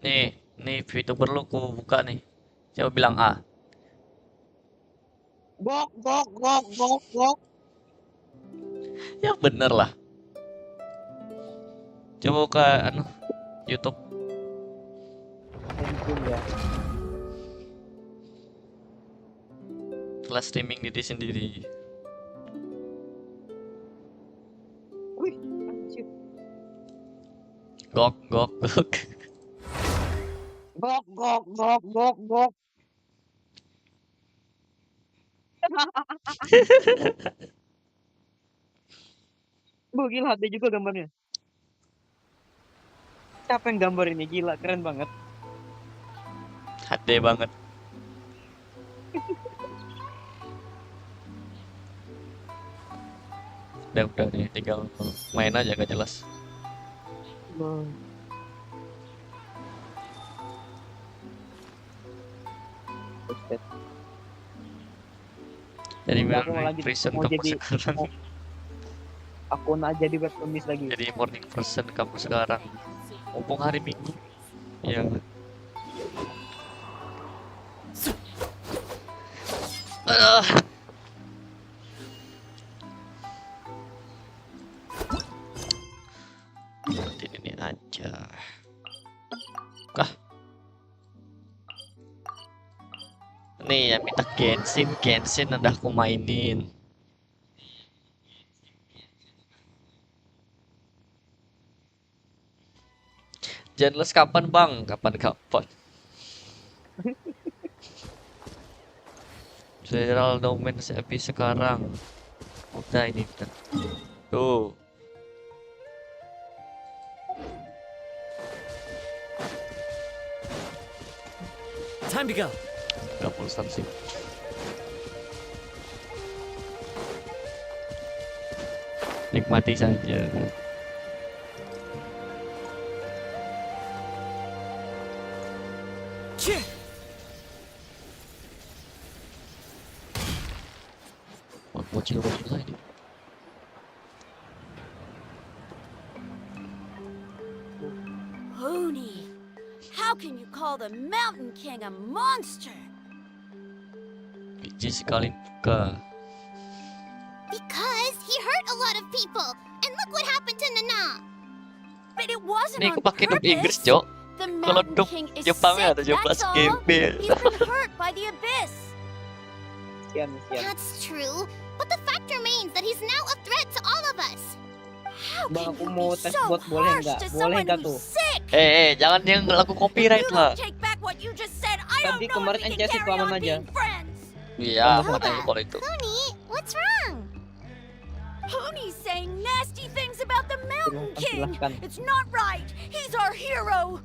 Nih VTuber lu ku buka nih. Coba bilang A. Gok, gok, gok, gok, gok. Ya bener lah. Coba buka anu YouTube. Mungkin ya. Kelas streaming diri sendiri. Wih, anjir. Gok gok gok. Gok, gok, gok, gok, gok. Bu, gila HD juga gambarnya. Siapa yang gambar ini? Gila, keren banget. HD banget. Udah nih, tinggal main aja gak jelas. Buset. Jadi Aku mau morning lanjut, person mau kamu jadi sekarang. aku nak jadi web tulis lagi. Jadi morning person kamu sekarang. Mumpung hari Minggu. Ya. Ah. Nanti ini aja. Kah? Nih yang minta Genshin udah aku mainin. Jealous kapan bang? Kapan? Viral domain sepi sekarang. Udah ini udah. Tuh. Time to go. 30 sih. Nikmati saja. Bocil lagi. Pony, how can you call the Mountain King a monster? Biji sekali buka. Because he hurt a lot of people. And look what happened to Nana. But it wasn't Nih aku on pakai dub Inggris, purpose. Cok. The Kalau Mountain dub King is Jepangnya sick, ada jumpa that's all. skempil. He's been hurt by the abyss. Sian. That's true. But the fact remains that he's now a threat to all of us. How Bang, can aku you mau be tes so bot, boleh harsh nggak? to Boleh someone nggak who's tuh? sick? Jangan yang laku You copyright lah. don't take back what you just said. I Tadi don't know kemarin if we NCS can carry aman on aja. being friends. Iya, Tunggu, katanya tunggu. kalau itu. Pony, what's wrong? Pony's saying nasty things about the Mountain King. Silahkan. It's not right. He's our hero.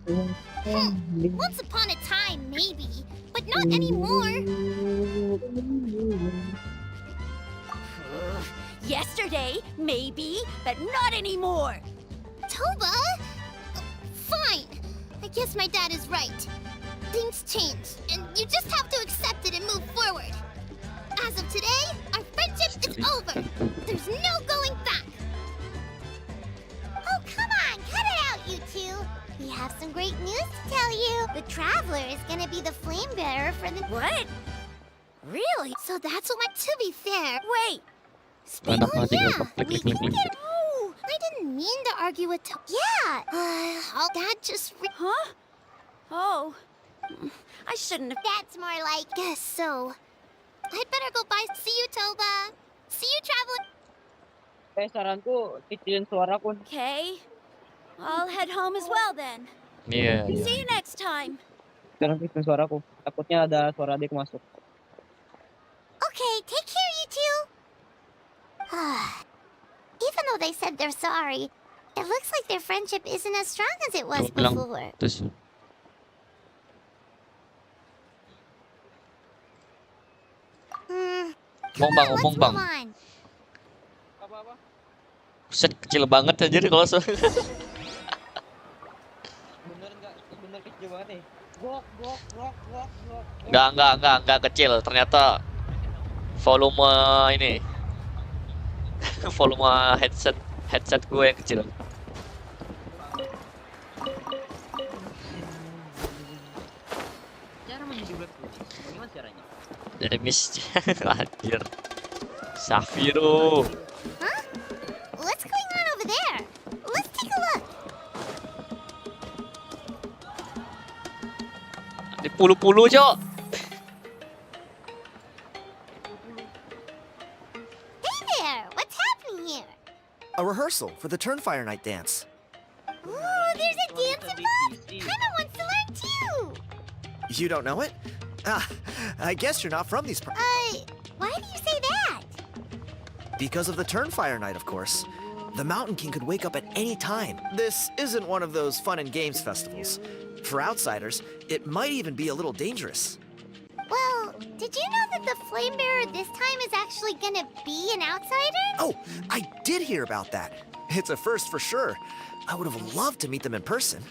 Once upon a time, maybe. But not anymore. Yesterday, maybe, but not anymore. Toba? Fine. I guess my dad is right. Things change, and you just have to accept it and move forward. As of today, our friendship is over. There's no going back. Oh, come on, cut it out, you two. We have some great news to tell you. The Traveler is gonna be the flame bearer for the... What? Really? So that's what to be fair. Wait. Anak Oh, mati yeah, klik we klik can klik. get... Oh, I didn't mean to argue with... Yeah. Dad just... Huh? Oh. I shouldn't have. That's more like... Guess so. I'd better go bye. See you, Toba. See you, Traveler. Saranku kecilin suaraku. Okay. I'll head home as well then. Iya. See you next time. Sekarang kecilin suaraku. Takutnya ada suara adik masuk. Okay, take care, you two. Even though they said they're sorry, it looks like their friendship isn't as strong as it was Aku bilang before. terus Come Bang, on, ngomong, let's Bang. move on. Apa-apa? set kecil banget aja deh kalau Bener nggak? Bener kecil banget nih. Gok. Enggak kecil. Ternyata volume ini volume headset gue yang kecil. caranya? Jadi miss. Anjir. Safiro. Huh? What's going on over there? Let's take a look. Di pulu-pulu, Cok. Hey there, what's happening here? A rehearsal for the Turnfire Night dance. Ooh, there's a dance involved. Paimon wants to learn too. You don't know it? Ah, I guess you're not from these parts. Why do you say that? Because of the Turnfire Night, of course. The Mountain King could wake up at any time. This isn't one of those fun and games festivals. For outsiders, it might even be a little dangerous. Well, did you know that the flame bearer this time is actually gonna be an outsider? Oh, I did hear about that. It's a first for sure. I would have loved to meet them in person.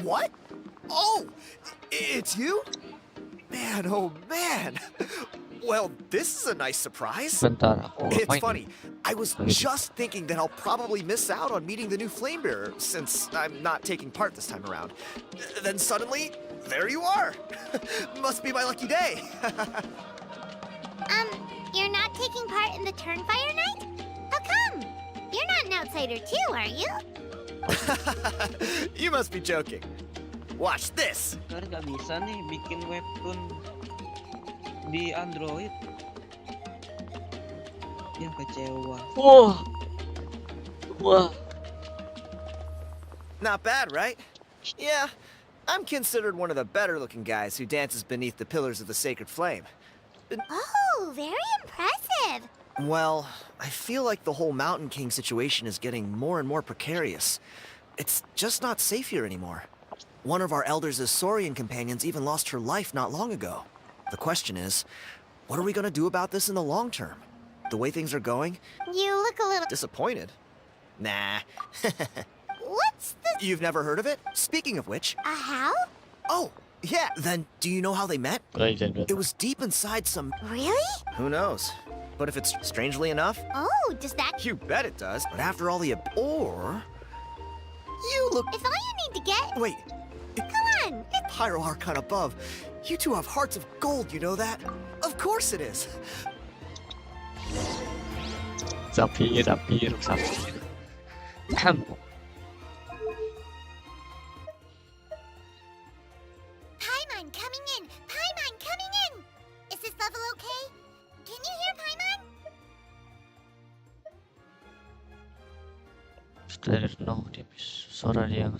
What? Oh, it's you? Man, oh man. Well, this is a nice surprise. Bentar, aku It's ngapain funny. nih? I was just thinking that I'll probably miss out on meeting the new flame bearer since I'm not taking part this time around. Then suddenly, there you are. Must be my lucky day. You're not taking part in the Turnfire Night? How come? You're not an outsider too, are you? You must be joking. Watch this. Sekarang nggak bisa nih bikin webtoon di Android. Yang kecewa. Wah. Wah. Not bad, right? Yeah, I'm considered one of the better looking guys who dances beneath the pillars of the sacred flame. Oh, very impressive. Well, I feel like the whole Mountain King situation is getting more and more precarious. It's just not safe here anymore. One of our elders' Saurian companions even lost her life not long ago. The question is, what are we going to do about this in the long term? The way things are going? You look a little... Disappointed? Nah. What's the... You've never heard of it? Speaking of which... A how? Oh, yeah, then do you know how they met? Legend. It was deep inside some... Really? Who knows? But if it's strangely enough, Oh, does that... you bet it does. But after all the... Or... You look... If all you need to get... Wait, Come on. Pyro Archon above. You two have hearts of gold, you know that? Of course it is. Sapir. Paimon coming in! Paimon coming in! Is this level okay? Can you hear Paimon? Sudah no, dia suara dia yang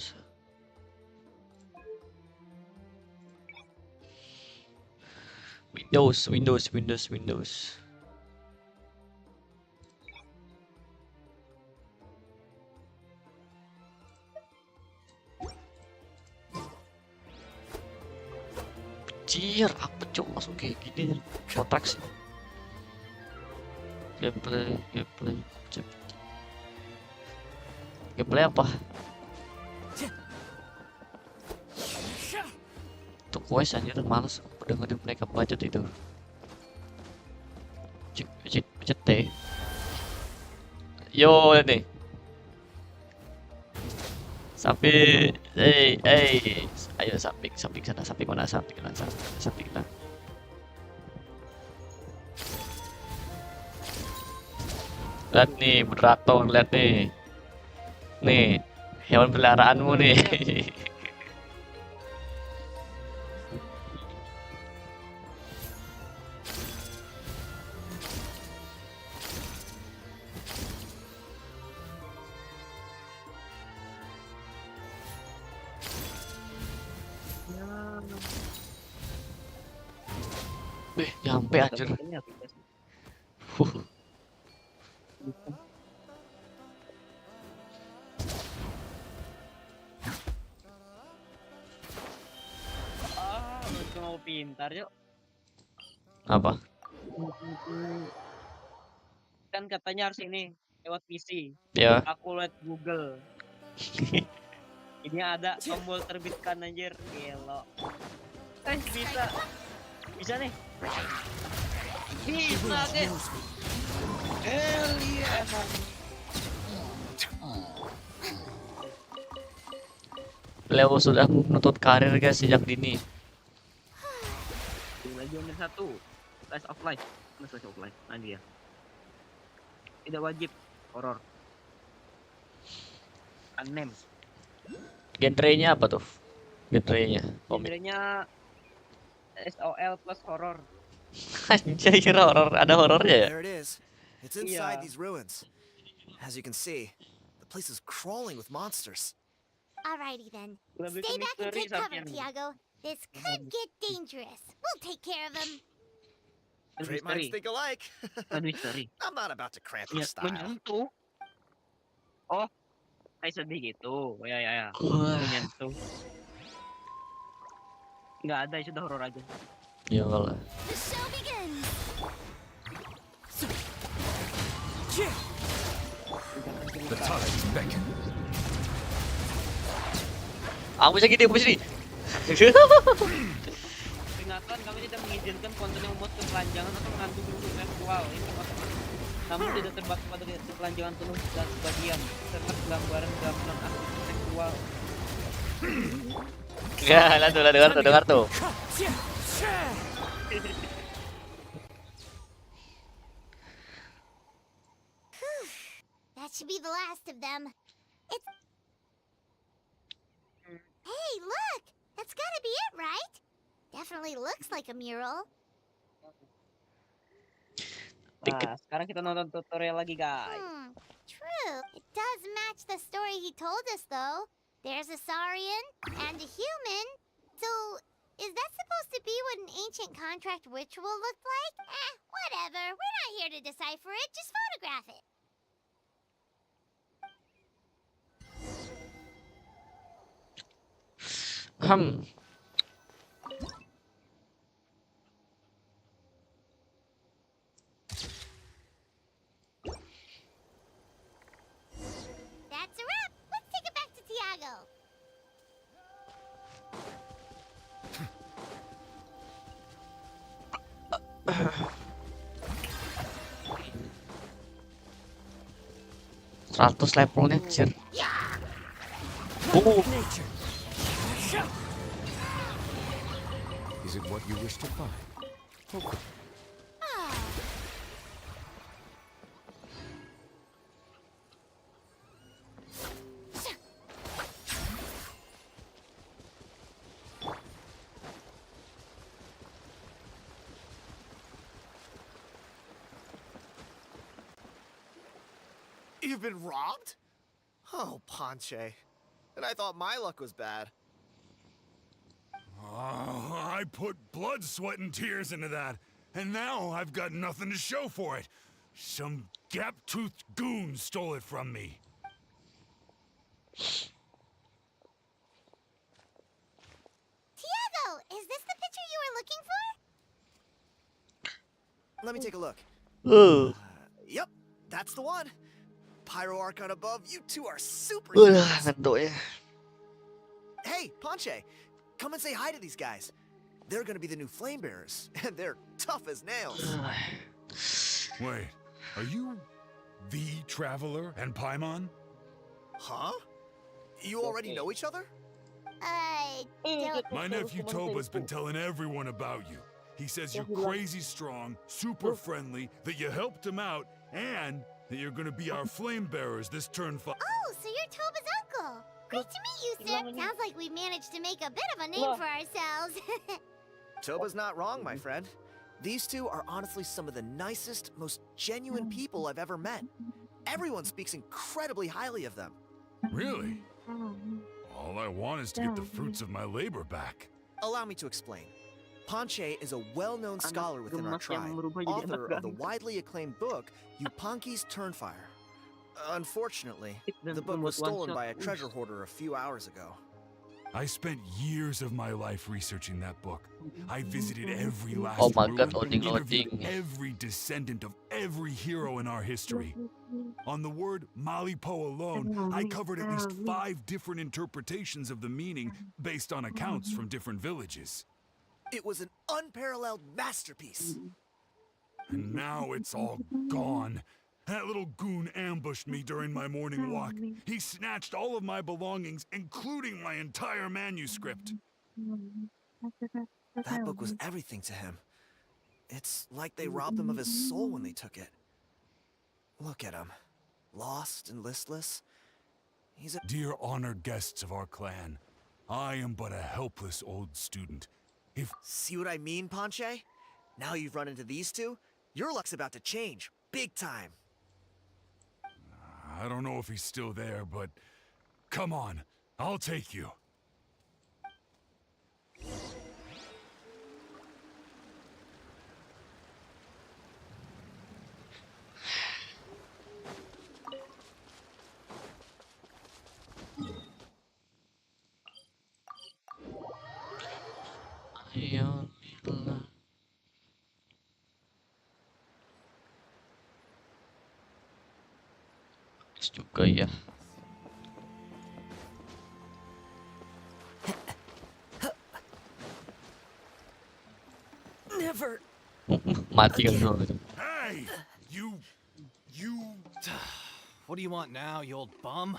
Windows. Cier, apa cok langsung kayak gini kotak sih. Gameplay apa? Tuh quest anjir, males dengerin mereka budget itu. Pencet T. Yo nih. Sampai ayo samping sana, samping mana? Lihat nih, moderator, lihat nih. Nih, hewan peliharaanmu nih. Nyampe anjir. Ini aplikasi. Mau pintar yuk. Apa? Kan katanya harus ini lewat PC. Ya. Aku lewat Google. Ini ada tombol terbitkan anjir. Gelo. Bisa nih. Bisa deh. Hell yeah. Beliau sudah menuntut karir guys sejak dini. Genre 1, slice of life. Mana slice of life? Nah dia. Tidak wajib horor. Anime. Genrenya apa tuh? Genrenya komik. Genrenya SOL plus horor. Anjay, kira horor, ada horornya ya? There it is. It's inside Yeah. these ruins. As you can see, the place is crawling with monsters. Alrighty then. Lebih Stay ke back and misteri take cover, sampean. Tiago. This could get dangerous. We'll take care of him. Great Misteri. minds think alike. Misteri. I'm not about to cramp your Ya, style. menyentuh. Oh, kayak sedih gitu. Ya, ya, ya. Wah, Menyentuh. Nggak ada, sudah horor aja. ya lah. The show begins. The tides beckon. Aku bisa gini, aku bisa gini. Peringatan, kami tidak mengizinkan konten yang memuat ketelanjangan atau mengandung unsur seksual. Ini maksudnya. Namun tidak terbatas pada ketelanjangan penuh dan sebagian serta gambaran-gambaran aktivitas seksual. Enggak, lah tuh, dengar tuh. That should be the last of them. It's... Hey, look! That's gotta be it, right? Definitely looks like a mural. Nah, sekarang kita nonton tutorial lagi, guys. True. It does match the story he told us, though. There's a Saurian and a human. So, is that supposed to be what an ancient contract ritual looked like? Whatever. We're not here to decipher it. Just photograph it. That's a wrap. Let's take it back to Tiago. Seratus levelnya, anjir. Is it what you wish to find? Okay. You've been robbed? Oh, Ponche. And I thought my luck was bad. Oh, I put blood, sweat, and tears into that, and now I've got nothing to show for it. Some gap-toothed goon stole it from me. Tiago, is this the picture you were looking for? Let me take a look. Uh, Yep, that's the one. Pyro Archon above, you two are super. ngantuk ya. Hey, Ponche, come and say hi to these guys. They're gonna be the new flame bearers, and they're tough as nails. Wait, are you the Traveler and Paimon? Huh? You already know each other? I don't... My nephew Toba's been telling everyone about you. He says you're crazy strong, super friendly, that you helped him out, and that you're gonna be our flame bearers this turn. Oh, so you're Toba's uncle. Great to meet you, sir. Sounds like we managed to make a bit of a name for ourselves. Toba's not wrong, my friend. These two are honestly some of the nicest, most genuine people I've ever met. Everyone speaks incredibly highly of them. Really? All I want is to get the fruits of my labor back. Allow me to explain. Ponche is a well-known scholar within our tribe, author of the widely acclaimed book Yupanqui's Turnfire. Unfortunately, the book was stolen by a treasure hoarder a few hours ago. I spent years of my life researching that book. I visited every last Oh my God, ruin, interviewed loading. every descendant of every hero in our history. On the word Malipo alone, I covered at least 5 different interpretations of the meaning based on accounts from different villages. It was an unparalleled masterpiece. And now it's all gone. That little goon ambushed me during my morning walk. He snatched all of my belongings, including my entire manuscript. That book was everything to him. It's like they robbed him of his soul when they took it. Look at him. Lost and listless. He's a... Dear honored guests of our clan, I am but a helpless old student. If See what I mean, Ponche? Now you've run into these two, your luck's about to change. Big time. I don't know if he's still there, but come on, I'll take you. Ayo, Mila. Juga ya. Never. Mati kan dulu. Hey! You... What do you want now, you old bum?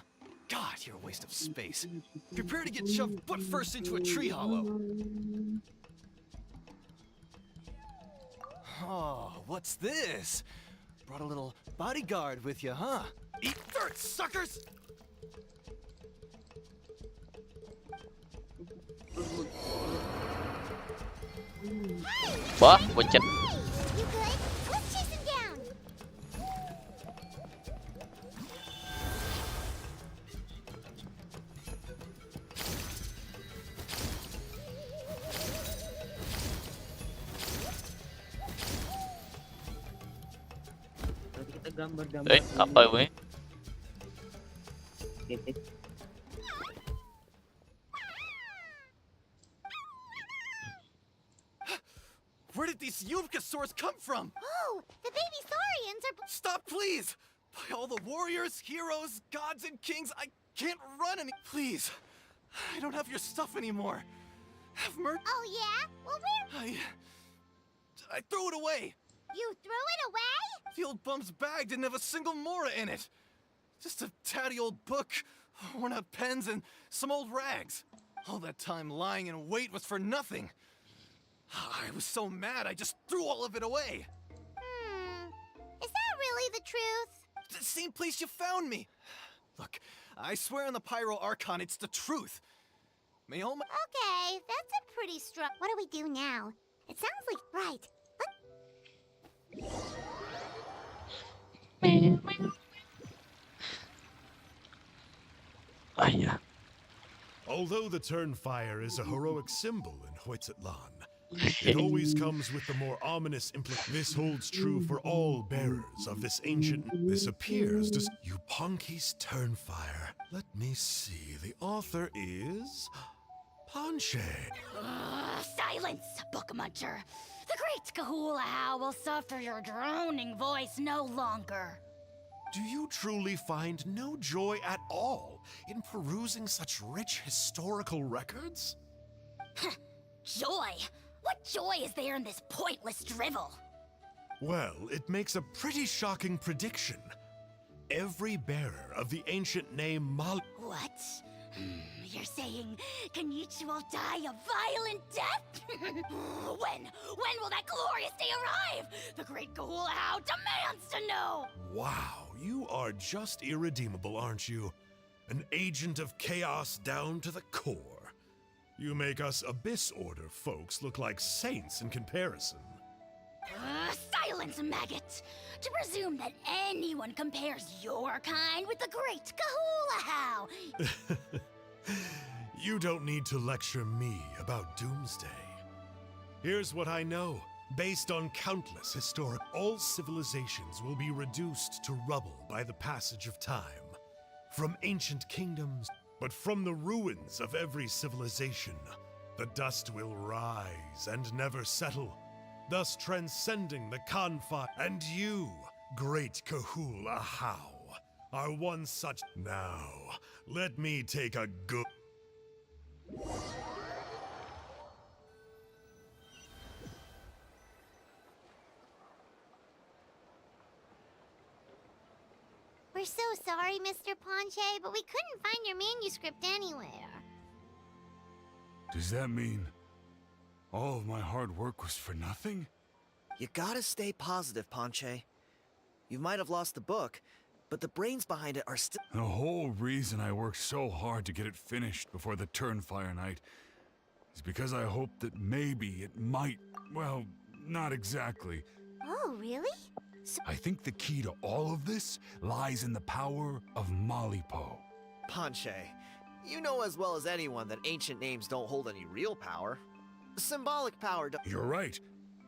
God, you're a waste of space. Prepare to get shoved butt first into a tree hollow. Oh, what's this? Brought a little bodyguard with you, huh? Eat dirt, suckers! Wah, boncet. You good? Let's chase him down. Nanti kita gambar-gambar. Apa gue? Titik. Where did these Yubkasaurs come from? Oh, the baby saurians are... Stop, please! By all the warriors, heroes, gods, and kings, I can't run any... Please, I don't have your stuff anymore. Have mercy. Oh, yeah? Well, where... I threw it away. You threw it away? The old bum's bag didn't have a single mora in it. Just a tatty old book, worn out pens, and some old rags. All that time lying in wait was for nothing. I was so mad, I just threw all of it away. Is that really the truth? The same place you found me. Look, I swear on the Pyro Archon, it's the truth. May all my... Okay, that's a pretty strong... What do we do now? It sounds like... Right. Ah ya. Although the Turnfire is a heroic symbol in Huitzatlan, it always comes with the more ominous implication. This holds true for all bearers of this ancient... This appears to... Yuponki's Turnfire. Let me see. The author is... Ponche. Silence, book muncher. The great Kahula will suffer your droning voice no longer. Do you truly find no joy at all in perusing such rich historical records? Joy? What joy is there in this pointless drivel? Well, it makes a pretty shocking prediction. Every bearer of the ancient name Mal... What? You're saying Kenichi will die a violent death? When? When will that glorious day arrive? The great Kahula demands to know! Wow, you are just irredeemable, aren't you? An agent of chaos down to the core. You make us Abyss Order folks look like saints in comparison. Silence, maggot! To presume that anyone compares your kind with the great Kahula. You don't need to lecture me about Doomsday. Here's what I know. Based on countless historic, all civilizations will be reduced to rubble by the passage of time. From ancient kingdoms, but from the ruins of every civilization, the dust will rise and never settle, thus transcending the confine. And you, great Kahula How, are one such. Now, let me take a good... We're so sorry, Mr. Ponche, but we couldn't find your manuscript anywhere. Does that mean all of my hard work was for nothing? You gotta stay positive, Ponche. You might have lost the book, but the brains behind it are still. The whole reason I worked so hard to get it finished before the Turnfire night is because I hoped that maybe it might, well, not exactly. Oh, really? I think the key to all of this lies in the power of Malipo. Ponche, you know as well as anyone that ancient names don't hold any real power. Symbolic power. You're right,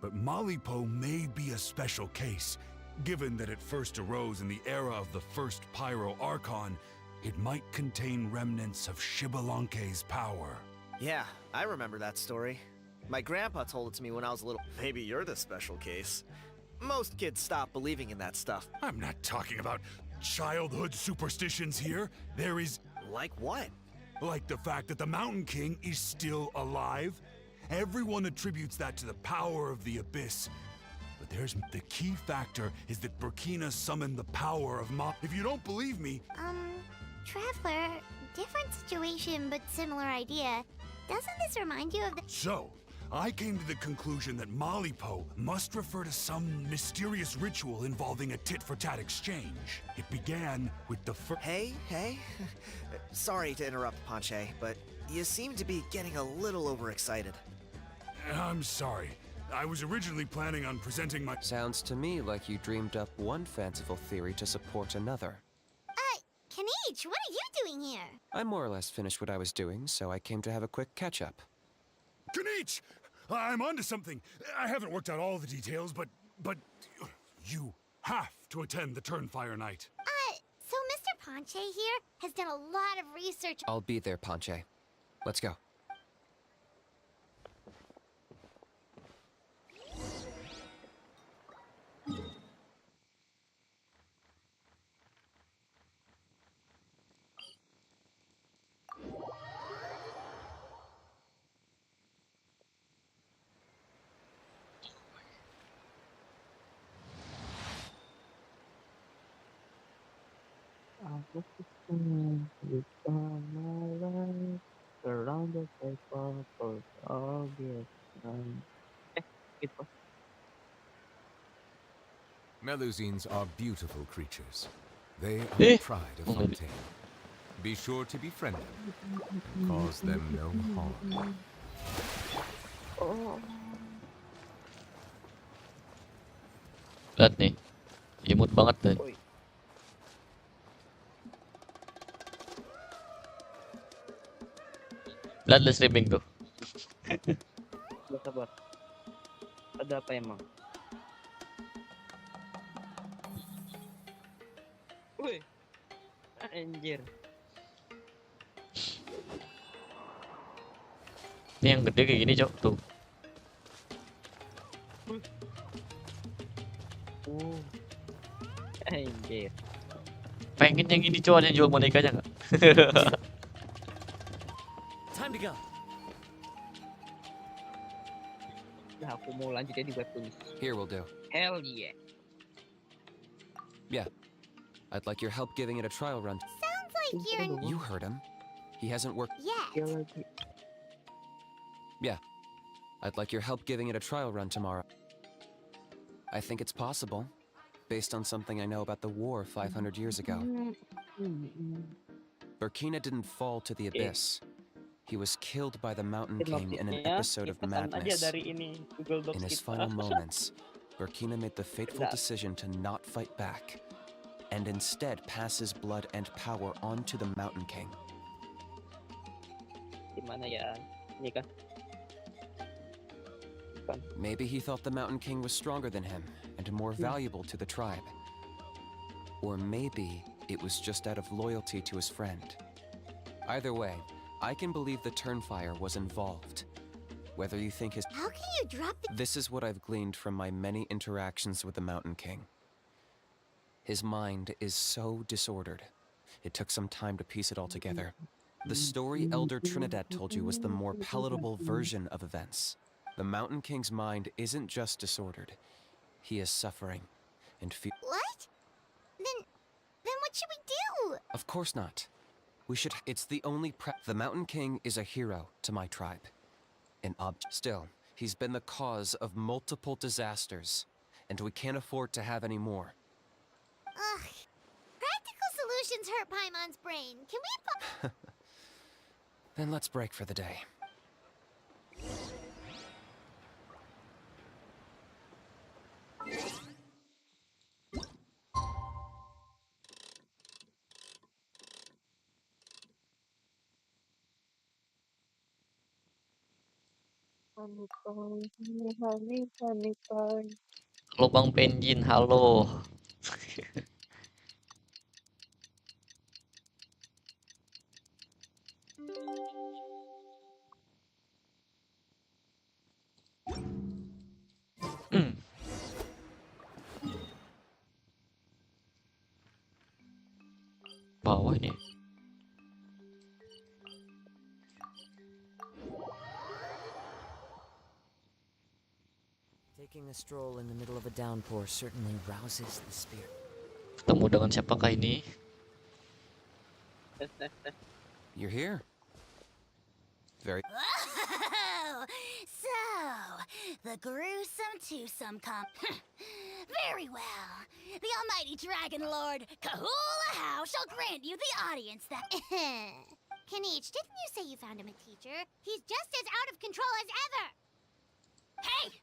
but Malipo may be a special case. Given that it first arose in the era of the first Pyro Archon, it might contain remnants of Shibalanke's power. Yeah, I remember that story. My grandpa told it to me when I was little. Maybe you're the special case. Most kids stop believing in that stuff. I'm not talking about childhood superstitions here. There is... Like what? Like the fact that the Mountain King is still alive. Everyone attributes that to the power of the Abyss. But there's... The key factor is that Burkina summoned the power of Ma... If you don't believe me... Traveler, different situation but similar idea. Doesn't this remind you of the... So, I came to the conclusion that Malipo must refer to some mysterious ritual involving a tit-for-tat exchange. It began with the first... Hey. Sorry to interrupt, Ponche, but you seem to be getting a little overexcited. I'm sorry. I was originally planning on presenting my... Sounds to me like you dreamed up one fanciful theory to support another. Kanichi, what are you doing here? I more or less finished what I was doing, so I came to have a quick catch-up. Kanich! I'm onto something. I haven't worked out all the details, but you have to attend the Turnfire night. So Mr. Ponche here has done a lot of research. I'll be there, Ponche. Let's go. Aku senang bisa malam surrounded by purple obvious gitu. Melusines are beautiful creatures. They are the pride of Fontaine. Be sure to befriend them. Cause them no harm. Lihat nih. Imut banget deh. Lihat live streaming tuh. Sabar. Ada apa emang? Wih. Anjir. Ini yang gede kayak gini, Cok. Tuh. Anjir. Pengen yang ini, Cok, ada yang jual bonekanya nggak? Time to go. Nah, aku mau lanjut ya di webtoon. Here will do. Hell yeah. Yeah. I'd like your help giving it a trial run. Sounds like you're You heard him. He hasn't worked... yet. Yeah. I'd like your help giving it a trial run tomorrow. I think it's possible, based on something I know about the war 500 years ago. Burkina didn't fall to the abyss. He was killed by the Mountain King in an episode of madness. In his final moments, Burkina made the fateful decision to not fight back, and instead pass his blood and power on to the Mountain King. Gimana ya? Ini kan. Maybe he thought the Mountain King was stronger than him and more valuable to the tribe. Or maybe it was just out of loyalty to his friend. Either way, I can believe the Turnfire was involved. Whether you think his... How can you drop the... This is what I've gleaned from my many interactions with the Mountain King. His mind is so disordered. It took some time to piece it all together. The story Elder Trinidad told you was the more palatable version of events. The Mountain King's mind isn't just disordered. He is suffering and feel... What? Then what should we do? Of course not. We should... It's the only The Mountain King is a hero to my tribe. Still, He's been the cause of multiple disasters, and we can't afford to have any more. Ugh. Practical solutions hurt Paimon's brain. Can we Then let's break for the day. Lubang penjin, halo. Bawah nih. Taking a stroll in the middle of a downpour certainly rouses the spirit. Ketemu dengan siapakah ini? You're here. Very. Oh, so the gruesome twosome Very well. The almighty dragon lord Kahula shall grant you the audience that. Kanich, didn't you say you found him a teacher? He's just as out of control as ever! Hey!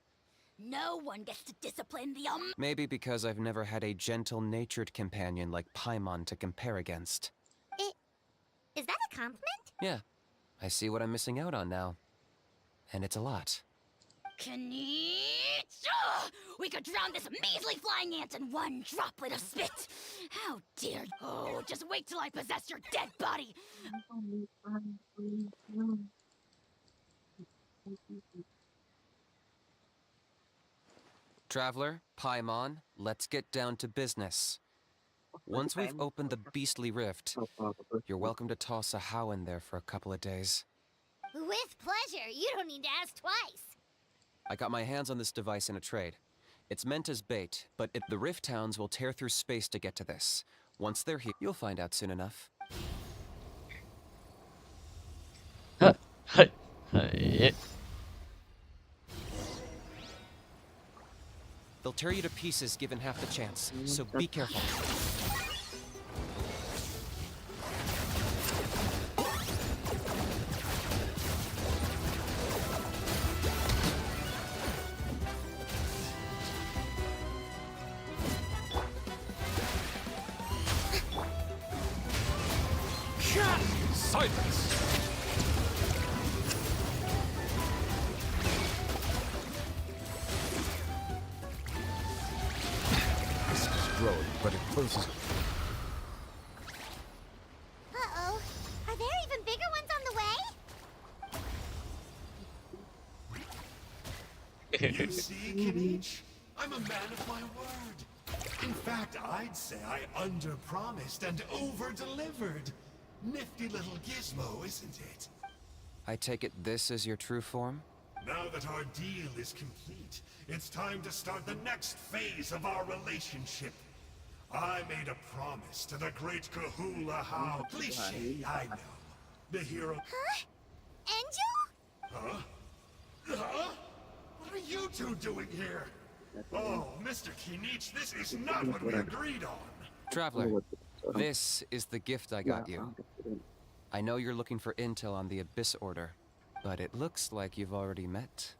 No one gets to discipline the Maybe because I've never had a gentle-natured companion like Paimon to compare against. Is that a compliment? Yeah, I see what I'm missing out on now. And it's a lot. Kanich! We could drown this measly flying ant in one droplet of spit! How dare you! Oh, just wait till I possess your dead body! Traveler, Paimon, let's get down to business. Once we've opened the beastly rift, you're welcome to toss a how in there for a couple of days. With pleasure. You don't need to ask twice. I got my hands on this device in a trade. It's meant as bait, but the rift towns will tear through space to get to this. Once they're here, you'll find out soon enough. They'll tear you to pieces given half the chance, so be careful. Silence! This is growing, but it closes. Uh-oh. Are there even bigger ones on the way? You see, Kanich? I'm a man of my word. In fact, I'd say I under-promised and over-delivered. Nifty little gizmo, isn't it? I take it this is your true form? Now that our deal is complete, it's time to start the next phase of our relationship. I made a promise to the great Kahula how. Cliché, I know. The hero. Huh? Angel? Huh? Huh? What are you two doing here? Oh, Mr. Kinich, this is not what we agreed on. Traveler, this is the gift I got you. I know you're looking for intel on the Abyss Order, but it looks like you've already met.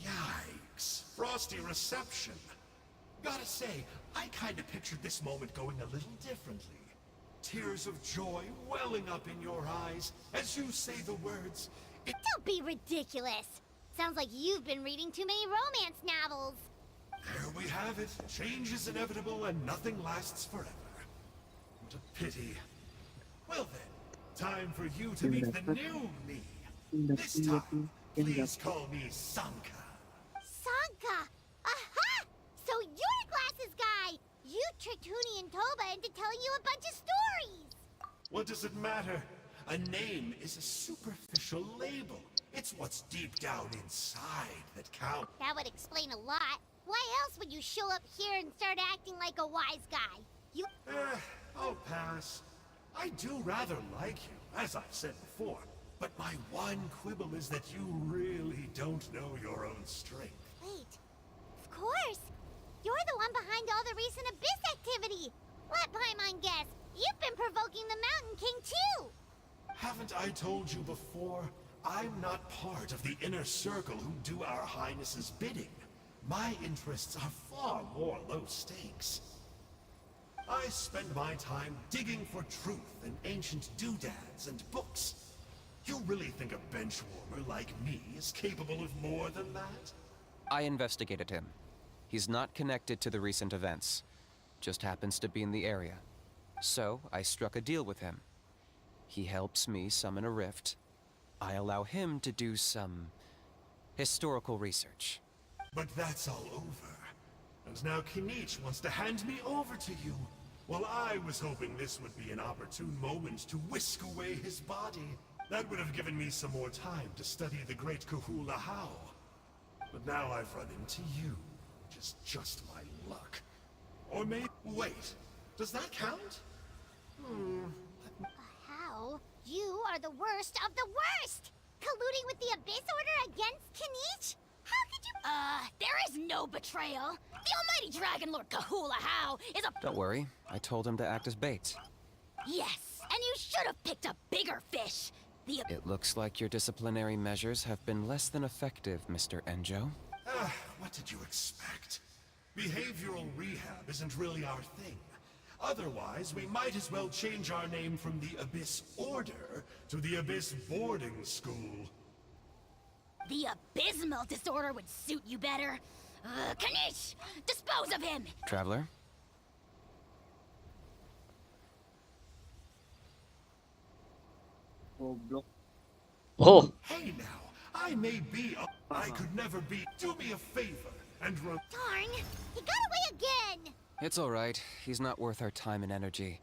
Yikes. Frosty reception. Gotta say, I kinda pictured this moment going a little differently. Tears of joy welling up in your eyes as you say the words. Don't be ridiculous. Sounds like you've been reading too many romance novels. There we have it. Change is inevitable and nothing lasts forever. What a pity. Well then, time for you to meet the new me. This time, please call me Sanka. Sanka! Aha! So you're the glasses guy! You tricked Huni and Toba into telling you a bunch of stories! What does it matter? A name is a superficial label. It's what's deep down inside that counts. That would explain a lot. Why else would you show up here and start acting like a wise guy? You... I'll pass. I do rather like you, as I've said before. But my one quibble is that you really don't know your own strength. Wait. Of course. You're the one behind all the recent Abyss activity. Let Paimon guess. You've been provoking the Mountain King too. Haven't I told you before? I'm not part of the inner circle who do our highnesses' bidding. My interests are far more low stakes. I spend my time digging for truth in ancient doodads and books. You really think a benchwarmer like me is capable of more than that? I investigated him. He's not connected to the recent events. Just happens to be in the area. So, I struck a deal with him. He helps me summon a rift. I allow him to do some historical research. But that's all over. And now Kinich wants to hand me over to you. Well, I was hoping this would be an opportune moment to whisk away his body. That would have given me some more time to study the great Kahula How. But now I've run into you, which is just my luck. Or maybe... Wait, does that count? How? You are the worst of the worst! Colluding with the Abyss Order against Kinich? How could you— there is no betrayal. The almighty Dragon Lord Kahula How is a— Don't worry, I told him to act as bait. Yes, and you should have picked a bigger fish. It looks like your disciplinary measures have been less than effective, Mr. Enjo. What did you expect? Behavioral rehab isn't really our thing. Otherwise, we might as well change our name from the Abyss Order to the Abyss Boarding School. The abysmal disorder would suit you better. Kinich, dispose of him! Traveler? Oh, Hey now, I may be I could never be. Do me a favor and run. Darn! He got away again! It's alright. He's not worth our time and energy.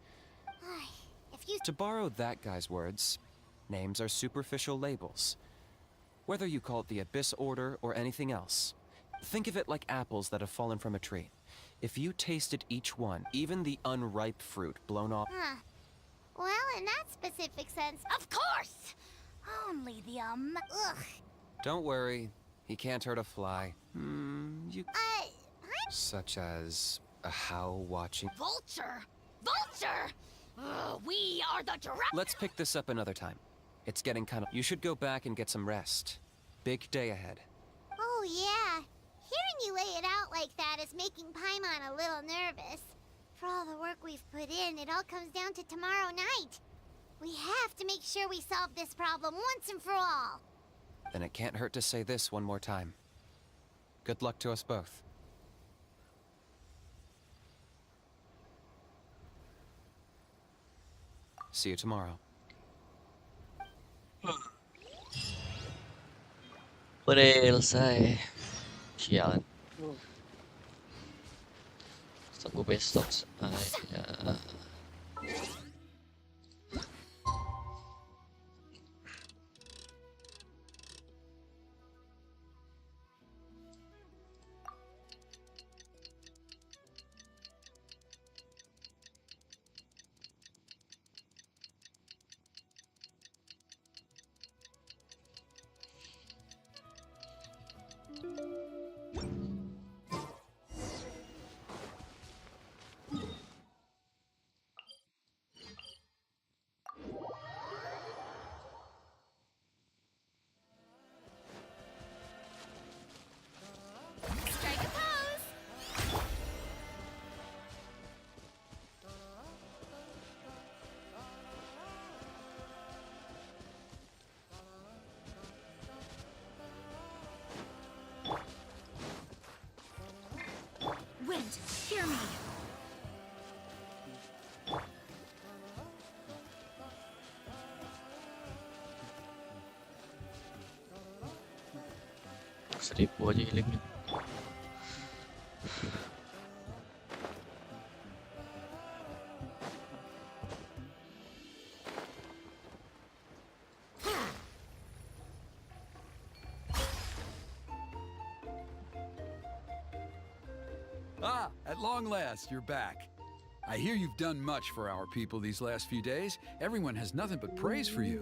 If you— To borrow that guy's words, names are superficial labels. Whether you call it the Abyss Order or anything else, think of it like apples that have fallen from a tree. If you tasted each one, even the unripe fruit blown off... Well, in that specific sense— Of course! Only the, Ugh. Don't worry, he can't hurt a fly. I'm— Such as a how watching... Vulture! Vulture! We are the Let's pick this up another time. It's getting kind of... You should go back and get some rest. Big day ahead. Oh, yeah. Hearing you lay it out like that is making Paimon a little nervous. For all the work we've put in, it all comes down to tomorrow night. We have to make sure we solve this problem once and for all. Then it can't hurt to say this one more time. Good luck to us both. See you tomorrow. selesai. Sialan. Tunggu besok saya. Strike a pose! Wind, hear me. Seribu aja hilangnya. Ah, at long last, you're back. I hear you've done much for our people these last few days. Everyone has nothing but praise for you.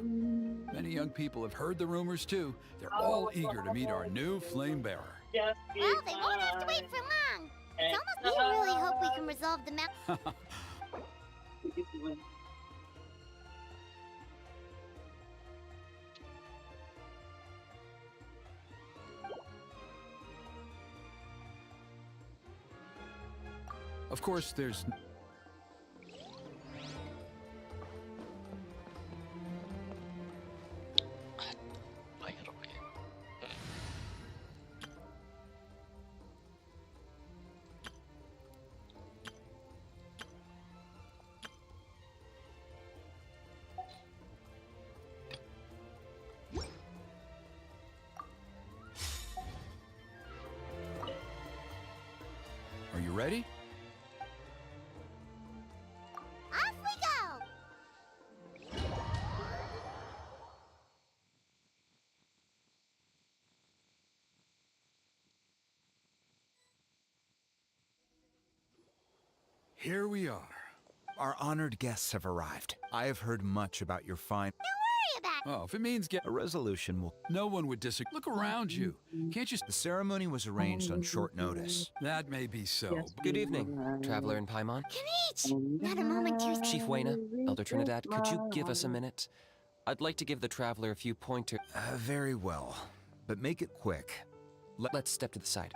Many young people have heard the rumors too. They're all eager to meet our new flame bearer. Well, they won't have to wait for long. It's almost. We really hope we can resolve the mountain. Of course, there's... Are you ready? Off we go! Here we are. Our honored guests have arrived. I have heard much about your fine... Don't worry about it. Oh, if it means get... A resolution will... No one would disagree. Look around you. Can't you... The ceremony was arranged on short notice. That may be so. Good evening, Traveler in Paimon. Kenich! Not a moment too soon. Chief Wayna, Elder Trinidad, could you give us a minute? I'd like to give the Traveler a few pointers. Very well. But make it quick. Let's step to the side.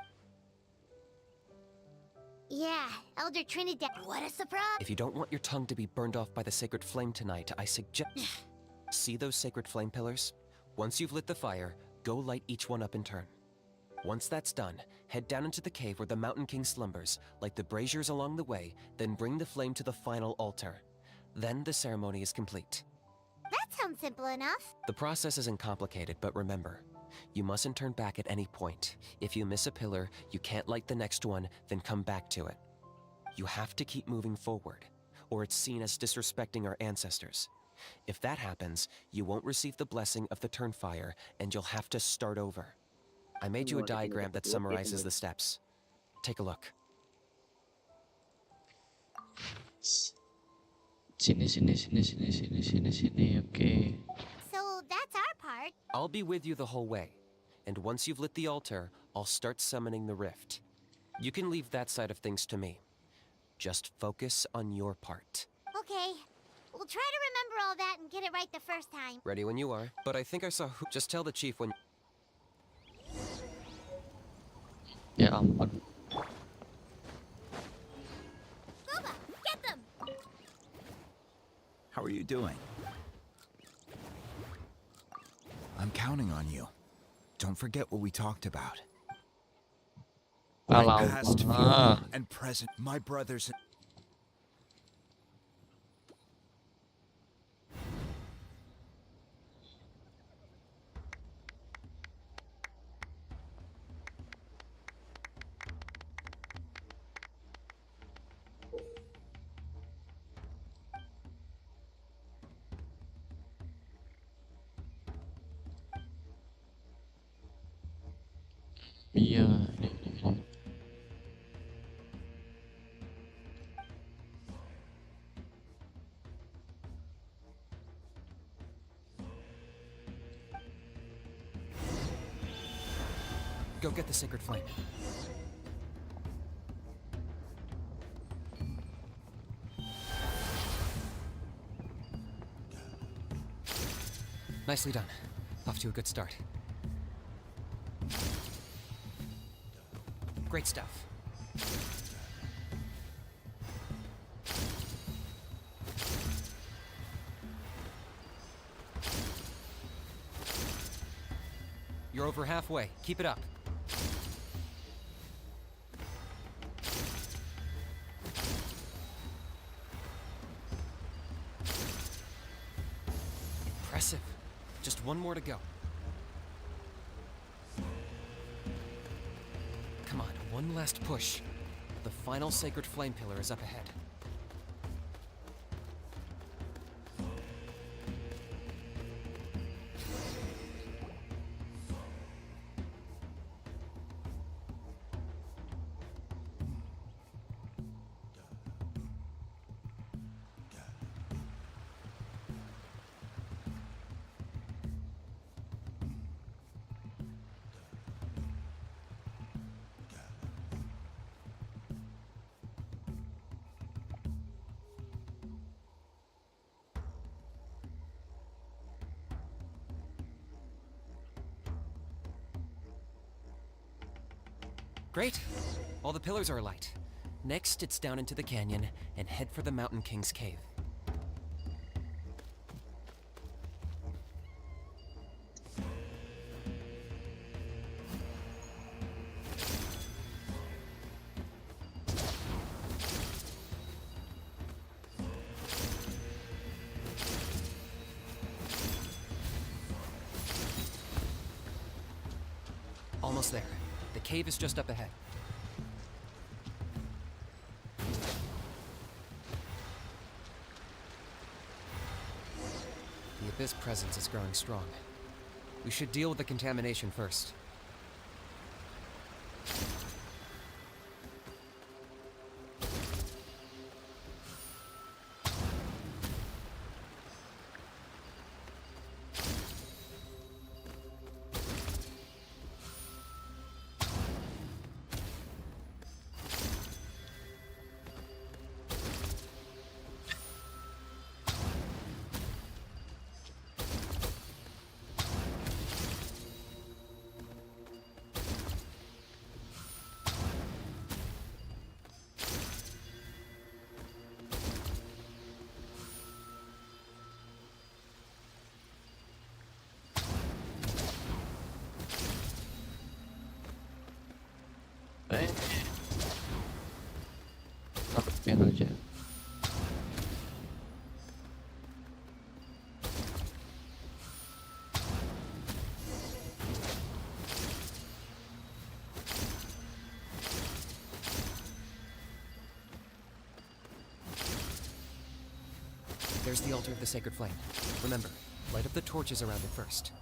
Yeah, Elder Trinidad. What a surprise! If you don't want your tongue to be burned off by the sacred flame tonight, I suggest... See those sacred flame pillars? Once you've lit the fire, go light each one up in turn. Once that's done, head down into the cave where the Mountain King slumbers, light the braziers along the way, then bring the flame to the final altar. Then the ceremony is complete. That sounds simple enough. The process isn't complicated, but remember, you mustn't turn back at any point. If you miss a pillar, you can't light the next one, then come back to it. You have to keep moving forward, or it's seen as disrespecting our ancestors. If that happens, you won't receive the blessing of the Turnfire, and you'll have to start over. I made you a diagram that summarizes the steps. Take a look. Sini, okay. So that's our part. I'll be with you the whole way, and once you've lit the altar, I'll start summoning the rift. You can leave that side of things to me. Just focus on your part. Okay. We'll try to remember all that and get it right the first time. Ready when you are. But I think I saw who... Just tell the chief when... Ya ampun. Boba, get them! How are you doing? I'm counting on you. Don't forget what we talked about. My past, future, and present, my brothers... Iya. Go get the sacred flame. Nicely done. Off to a good start. Great stuff. You're over halfway. Keep it up. Impressive. Just one more to go. Come on, one last push. The final sacred flame pillar is up ahead. Great. All the pillars are alight. Next, it's down into the canyon and head for the Mountain King's cave. Almost there. The cave is just up ahead. The Abyss presence is growing strong. We should deal with the contamination first. Taruhin aja. There's the altar of the sacred flame. Remember, light up the torches around it first.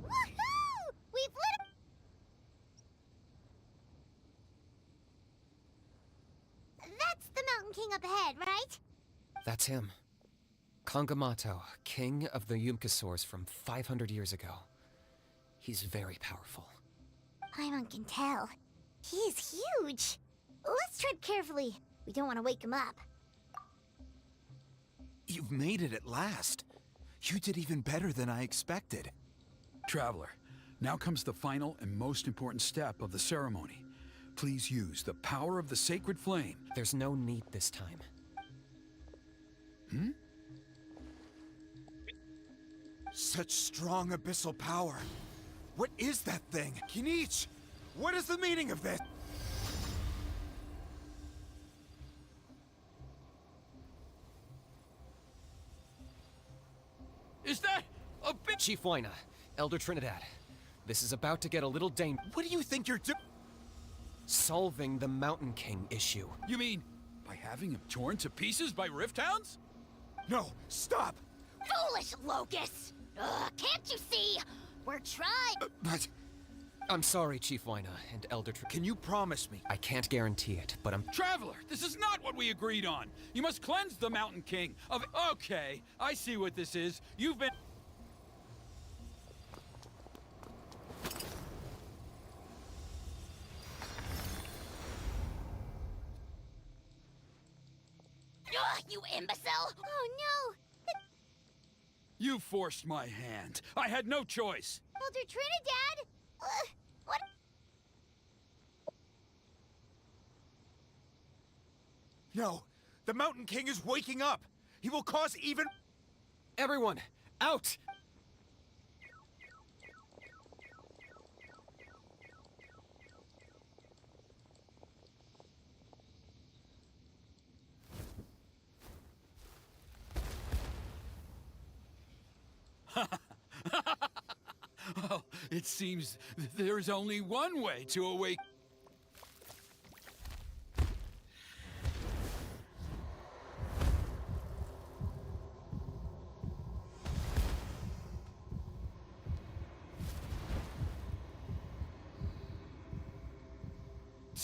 Woohoo! We've lit. That's the Mountain King up ahead, right? That's him. Kangamato, king of the Yumkasaurs from 500 years ago. He's very powerful. Paimon can tell. He is huge. Let's tread carefully. We don't want to wake him up. You've made it at last. You did even better than I expected. Traveler, now comes the final and most important step of the ceremony. Please use the power of the sacred flame. There's no need this time. Hmm? Such strong abyssal power. What is that thing? Kinich! What is the meaning of this? Is that a bit... Chief Waina, Elder Trinidad. This is about to get a little What do you think you're doing? Solving the Mountain King issue. You mean by having him torn to pieces by rift hounds? No, stop! Foolish locust! Can't you see? We're trying. But I'm sorry, Chief Waina and Elder can you promise me? I can't guarantee it, but I'm... Traveler, this is not what we agreed on. You must cleanse the Mountain King of... Okay, I see what this is. You've been... You imbecile! Oh no! You forced my hand. I had no choice. Elder Trinidad! What? No, the Mountain King is waking up. He will cause even... Everyone, out! Well, it seems there's only one way to awake.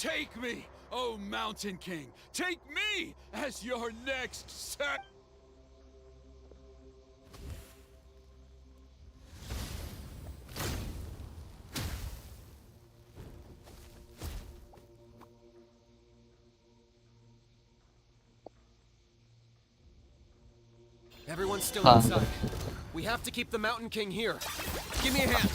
Take me, oh Mountain King! Take me as your next sac. Everyone's still inside. We have to keep the Mountain King here. Give me a hand.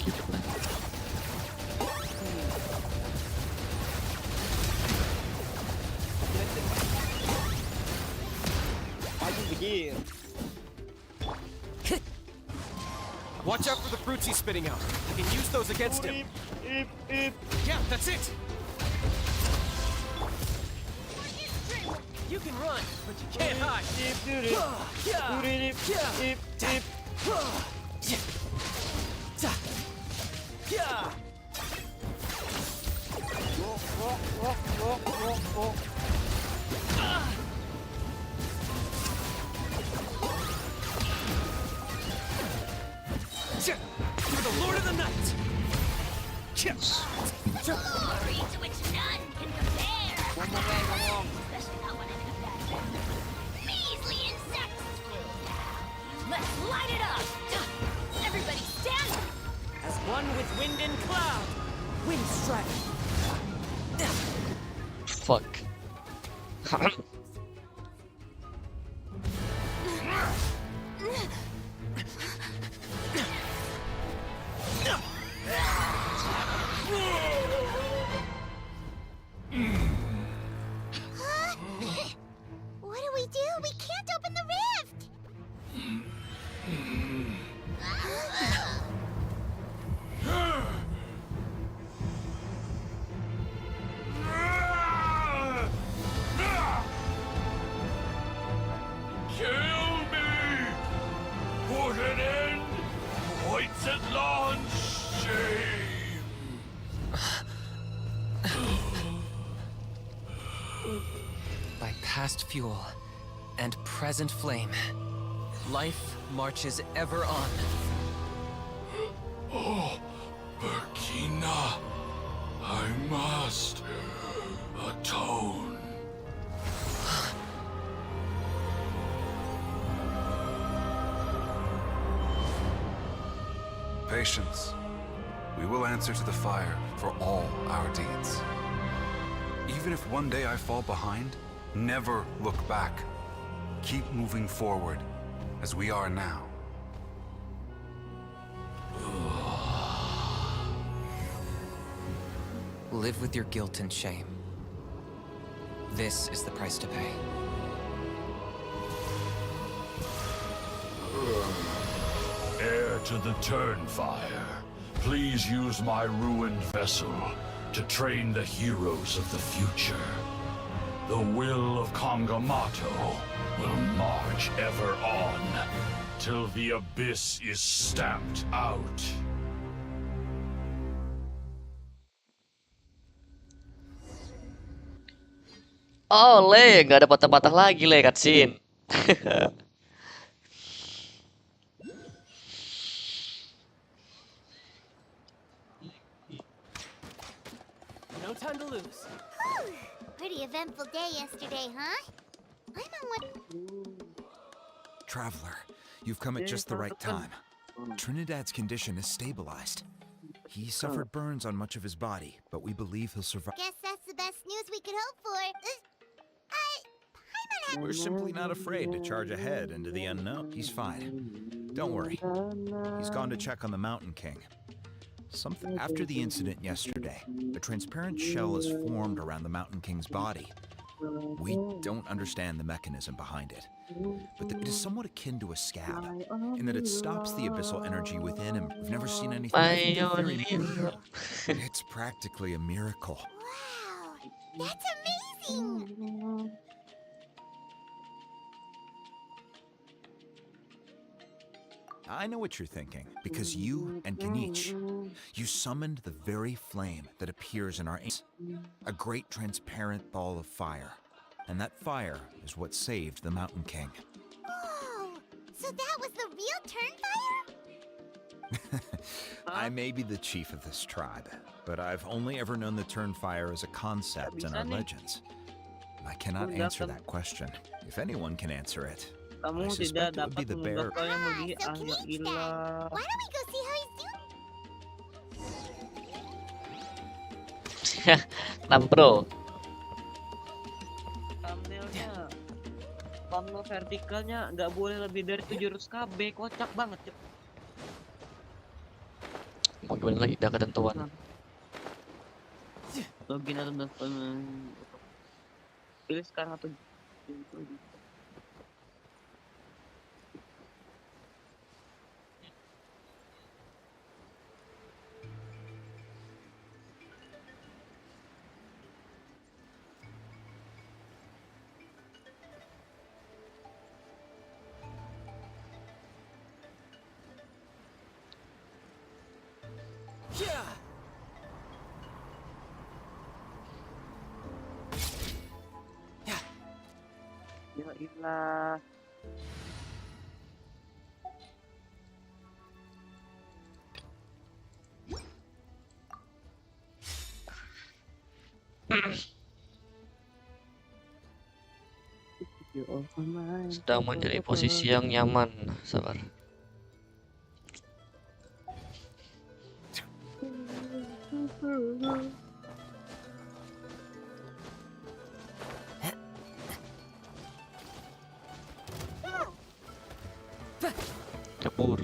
Watch out for the fruits he's spitting out. You can use those against him. Yeah, that's it. You can run, but you can't hide. You're the Lord of the Night. Glory to which none can compare. Especially not when I'm in a bad mood. Measly insects! Let's light it up! Everybody stand up! As one with wind and cloud. Wind strike. Fuck. What do we do? We can't open the rift! Kill me! Put an end! Points at launch! Shame! By past fuel and present flame, life marches ever on. Oh, Burkina, I must atone. Patience. We will answer to the fire for all our deeds. Even if one day I fall behind, never look back. Keep moving forward, as we are now. Live with your guilt and shame. This is the price to pay. Heir to the Turnfire, please use my ruined vessel to train the heroes of the future. The will of Kangamato will march ever on, till the abyss is stamped out. Oh, Le, nggak ada patah-patah lagi, Le, cutscene. No time to lose. Pretty eventful day yesterday, huh? I'm on what... Traveler, you've come at just the right time. Trinidad's condition is stabilized. He suffered burns on much of his body, but we believe he'll survive. Guess that's the best news we could hope for. We're simply not afraid to charge ahead into the unknown. He's fine. Don't worry. He's gone to check on the Mountain King. Something after the incident yesterday, a transparent shell is formed around the Mountain King's body. We don't understand the mechanism behind it, but it is somewhat akin to a scab, in that it stops the abyssal energy within him. We've never seen anything like it. It's practically a miracle. Wow, that's amazing! I know what you're thinking, because you and Ganich, you summoned the very flame that appears in our ancient, a great transparent ball of fire. And that fire is what saved the Mountain King. Oh, so that was the real Turnfire? I may be the chief of this tribe, but I've only ever known the Turnfire as a concept in our legends. I cannot answer that question. If anyone can answer it, I Kamu tidak suspect it would be dapat the bear. mengubah yang Ah, melebihi so ahli Kenichi then. ilah. Why don't we go see how he's doing? Nampro. Thumbnailnya, thumbnail vertikalnya nggak boleh lebih dari 7 jurus KB, kocak banget. Cep. Mau gimana lagi? Udah ketentuan. Login atau daftar, pilih sekarang atau ya ilah. Sedang mencari posisi yang nyaman. Sabar. Kabur.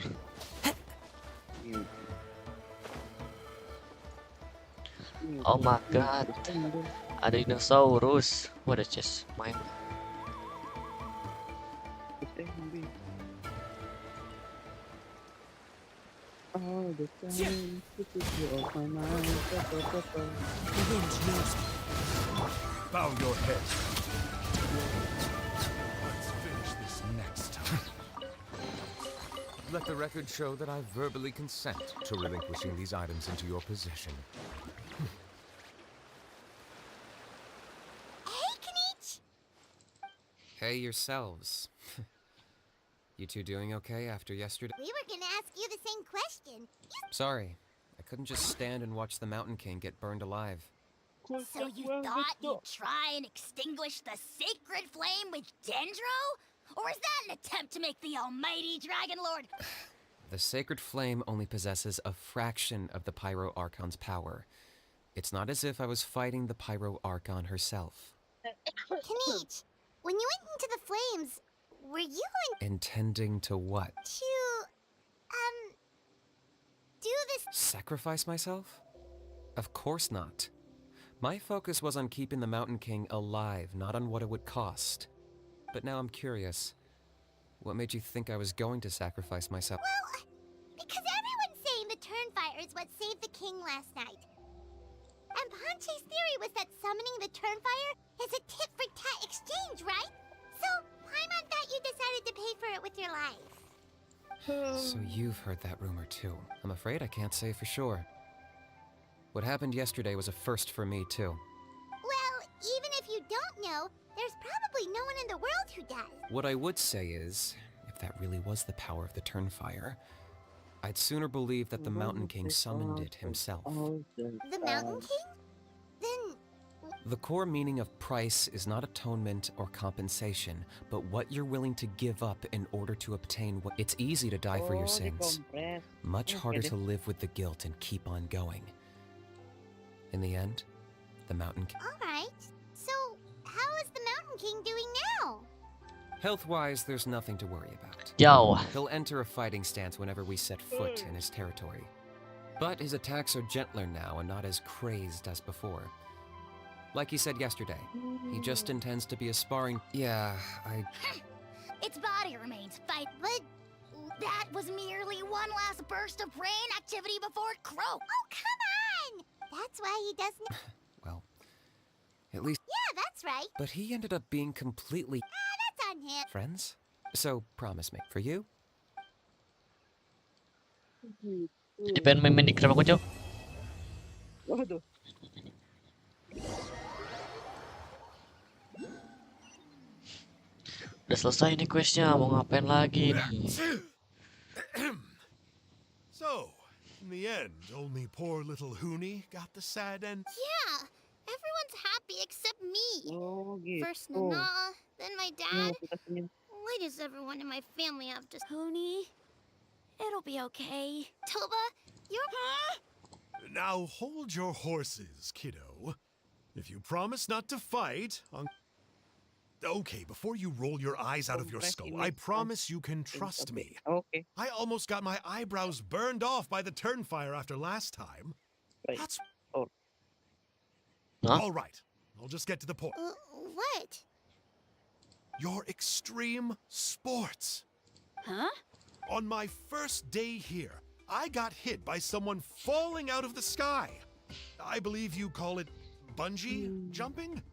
Oh my god. Ada dinosaurus. What a chest mine. All the time, of my mind. Bow your head. Let's finish this next time. Let the record show that I verbally consent to relinquishing these items into your possession. Hey, Kenichi! Hey yourselves. You two doing okay after yesterday? We were gonna ask you the same question. Sorry, I couldn't just stand and watch the Mountain King get burned alive. So you thought you'd try and extinguish the sacred flame with Dendro? Or is that an attempt to make the almighty Dragon Lord? The sacred flame only possesses a fraction of the Pyro Archon's power. It's not as if I was fighting the Pyro Archon herself. Kenichi, when you went into the flames, were you Intending to what? to, do this? Sacrifice myself? Of course not. My focus was on keeping the Mountain King alive, not on what it would cost. But now I'm curious. What made you think I was going to sacrifice myself? Well, because everyone's saying the Turnfire is what saved the king last night. And Ponche's theory was that summoning the Turnfire is a tit-for-tat exchange, right? So, why not that you decided to pay for it with your life? So you've heard that rumor too. I'm afraid I can't say for sure. What happened yesterday was a first for me too. Well, even if you don't know, there's probably no one in the world who does. What I would say is, if that really was the power of the Turnfire, I'd sooner believe that the Mountain King summoned it himself. The Mountain King? Then, The core meaning of price is not atonement or compensation, but what you're willing to give up in order to obtain what. It's easy to die for your sins. Much harder to live with the guilt and keep on going. In the end, the Mountain King. alright. So, how is the Mountain King doing now? Health-wise, there's nothing to worry about. Yo. He'll enter a fighting stance whenever we set foot in his territory. But his attacks are gentler now and not as crazed as before. Like he said yesterday, he just intends to be a sparring. Yeah, Its body remains fight, but that was merely one last burst of brain activity before it croaked. Oh, come on! That's why he doesn't. well, at least. Yeah, that's right. But he ended up being completely. That's on him. Friends? So, promise me. For you? Jadi pengen main di kenapa kocok? Waduh. Udah selesai nih questnya, mau ngapain lagi nih? So, the end, only poor little Hoonie got the sad end. Yeah, everyone's happy except me. Oh First gitu. Nana, then my dad. Motivasinya. Why does everyone in my family have to... Honey, it'll be okay. Toba, you're... Now hold your horses, kiddo. If you promise not to fight, Okay, before you roll your eyes out of your skull, I promise you can trust me. Okay. I almost got my eyebrows burned off by the turnfire after last time. That's... Oh. Huh? All right, I'll just get to the point. What? Your extreme sports. Huh? On my first day here, I got hit by someone falling out of the sky. I believe you call it bungee jumping?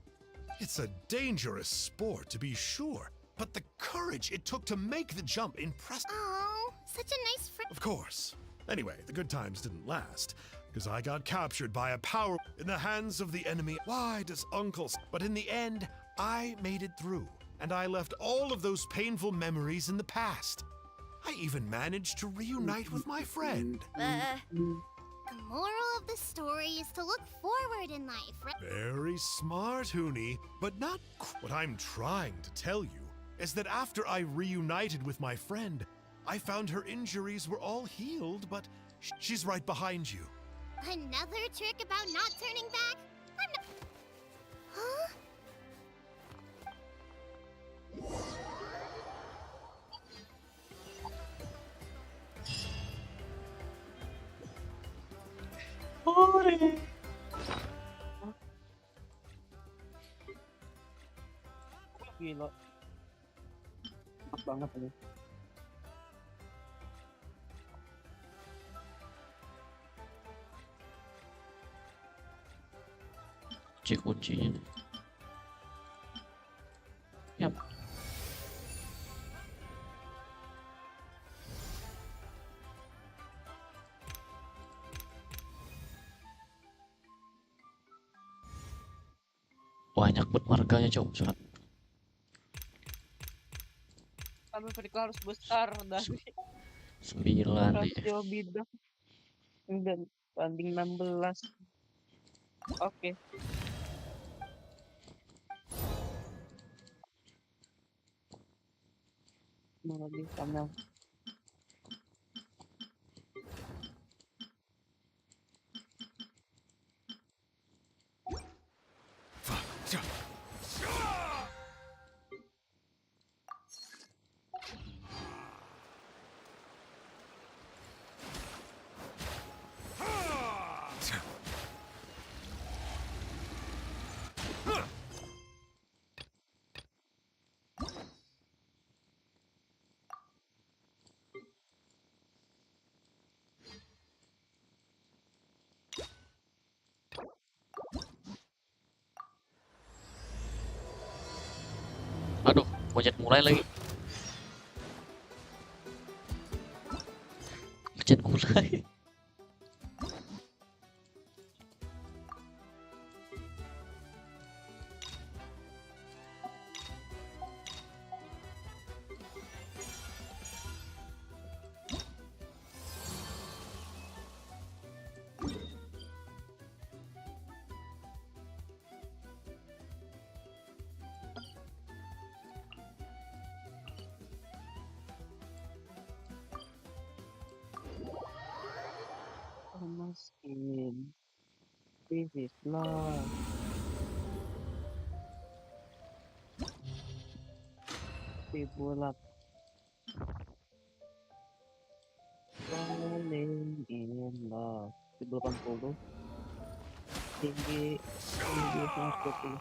It's a dangerous sport, to be sure, but the courage it took to make the jump impressed. Oh, such a nice friend. Of course. Anyway, the good times didn't last, because I got captured by a power in the hands of the enemy. Why does Uncle... But in the end, I made it through, and I left all of those painful memories in the past. I even managed to reunite with my friend. The moral of the story is to look forward in life, right? Very smart, Hoonie, but not... What I'm trying to tell you is that after I reunited with my friend, I found her injuries were all healed, but she's right behind you. Another trick about not turning back? I'm not... Huh? Gila. Enak banget ini. Kuncinya. Yap. Banyak buat warganya, Cok. Tapi mereka harus besar dari 9 nih. rasio bidang 9/16. Oke. Mana di sana? Aduh, monyet mulai lagi. Monyet mulai. Skin. This is love. Dibulat. Falling in love. 80. Tinggi 120.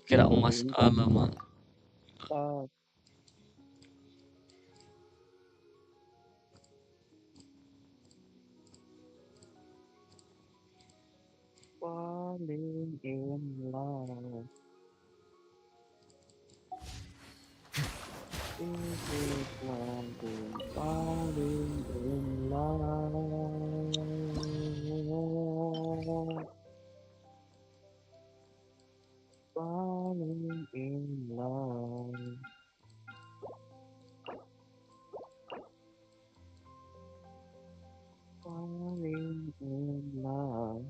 Kira emas lama. falling in love. This is falling in love. Falling in love. Falling in love.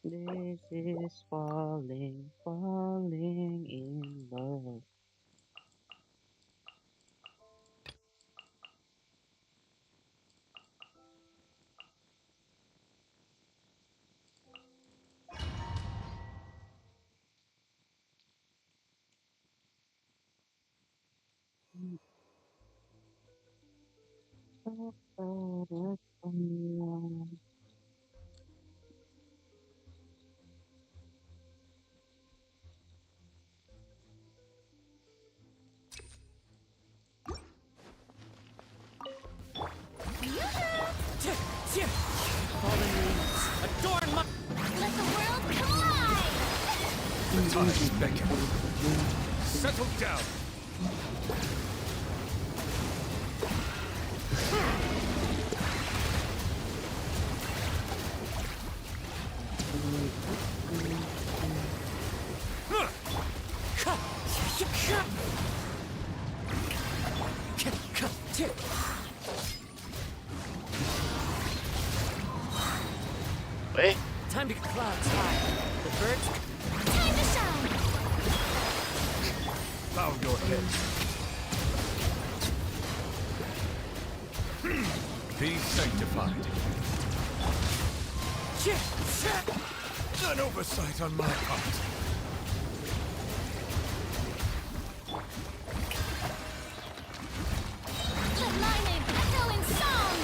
This is falling in love. Fallen leaves, adorn my... Let the world collide! The tides beckon. Settle down. Wait. Time to get clouds high. The birds... Time to shine! Bow your head. Be sanctified. An oversight on my part. Let my name echo in song!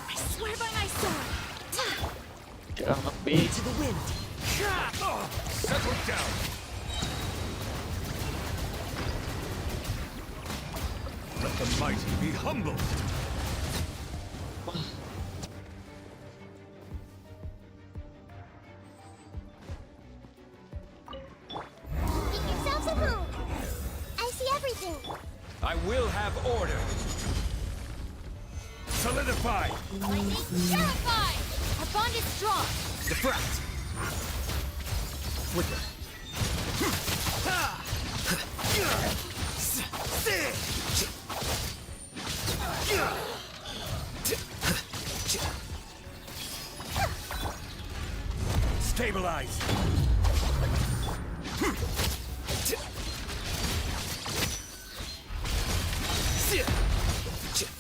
I swear by my sword! Jarang lebih. To the wind. Settle down. Let the mighty be humbled. Make yourselves at home! I see everything! I will have order. Solidify. Lightning, purify! Our bond is strong! Defract. Flicker. Stabilize.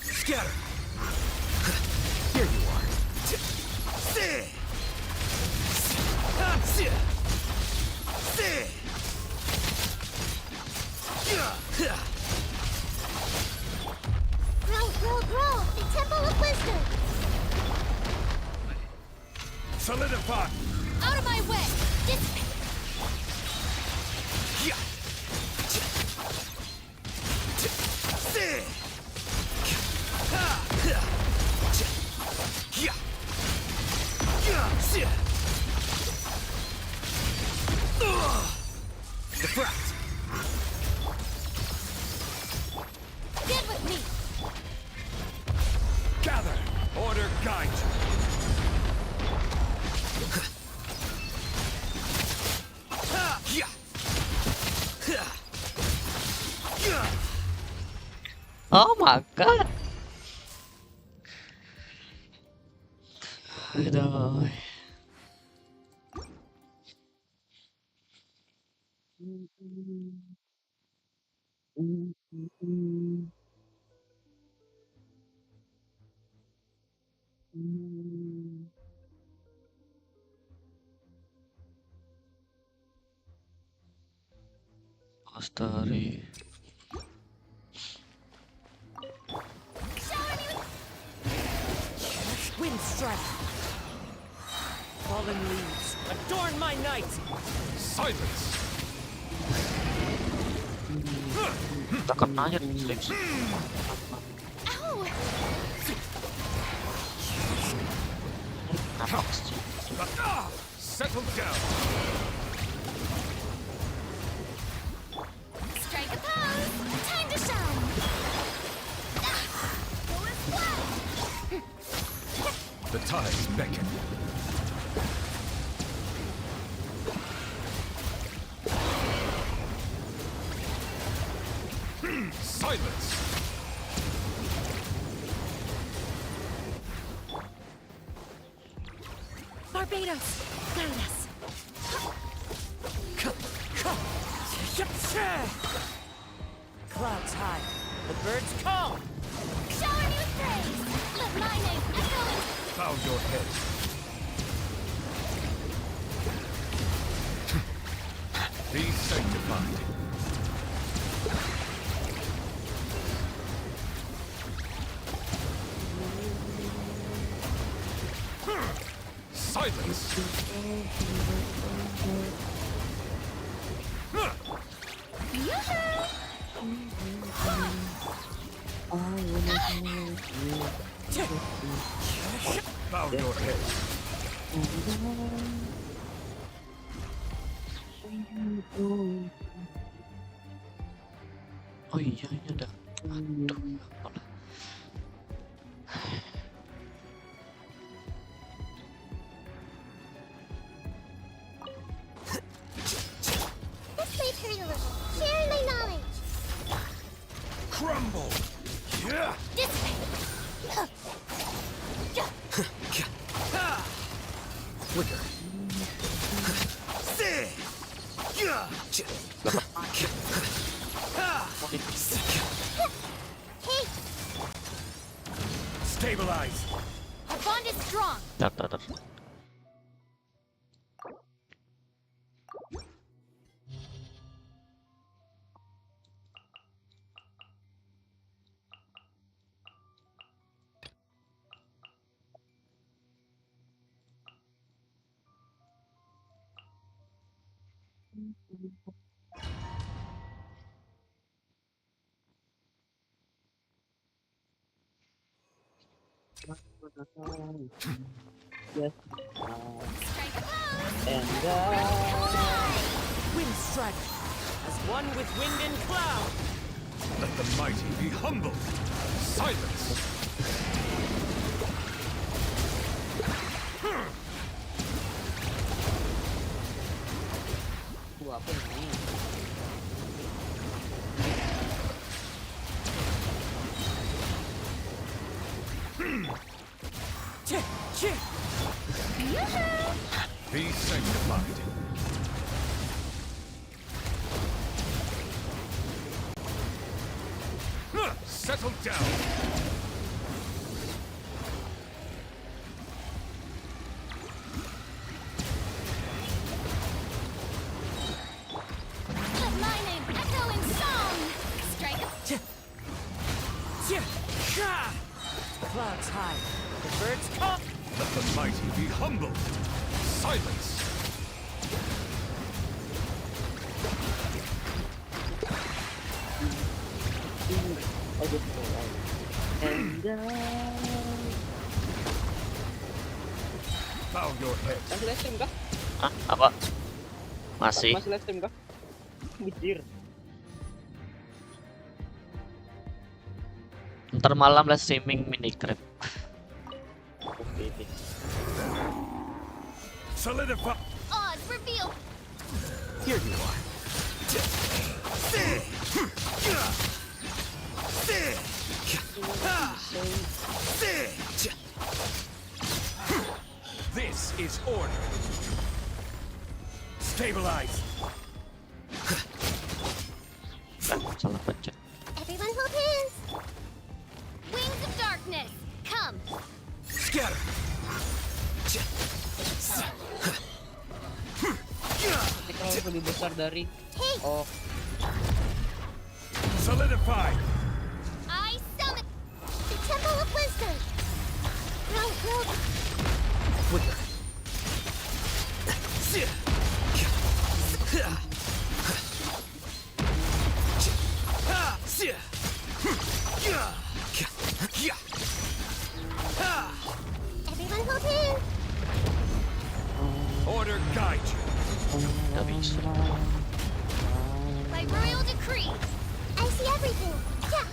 Scatter. Here you are. Grow, grow, grow! The Temple of Wisdom! Solidify. Out of my way! This... Defract. Get with me! Gather. Order guide you. Oh my god. Aduh. Astari. Wind strike. Fallen leaves, adorn my night. Silence. Tak kena aja nih, Slips. Ow! Settle down. Strike a pose! Time to shine! The tides beckon. Silence! Barbados! Guide us! Clouds high. The birds call. Shower me with praise! Let my name echo in... Bow your head. Be sanctified. Silence! Bow your head. Oh iya, ini ada. Aduh, apalah. Let's play turn a little. Share my knowledge. Crumble! Yeah! This way. Flicker. Hey, Stabilize! Our bond is strong! Tar. Wind strider. As one with wind and cloud. Let the mighty be humble. Silence! Apa ini? Be sanctified. Settle down. Let my name echo in song! Strike a... Clouds high. The birds call. Let the mighty be humble. Silence. Bow your head. Masih live stream kah? Hah? Apa? Masih? Masih live stream kah? Mikir. Ntar malam live streaming mini crab. Solidify. Oz, reveal. Here you are. This is order. Stabilize. Salah pencet. Everyone hold hands. Wings of darkness, come. Scatter. Ini kalau lebih besar dari. Oh. Solidify. I summon the Temple of Wisdom. Roll. Flicker. Everyone hold hands. order guide you. Nggak bisa. By royal decree, I see everything. Yeah.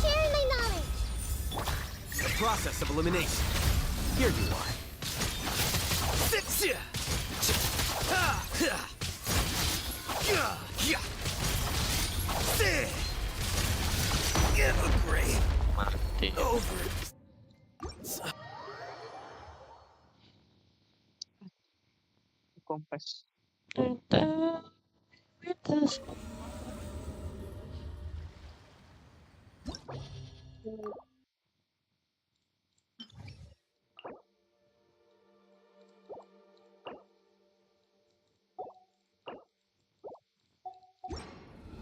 Sharing my knowledge. The process of elimination. Here you are. Agree. Mati. Over. Kompres.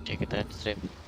Oke, kita stream.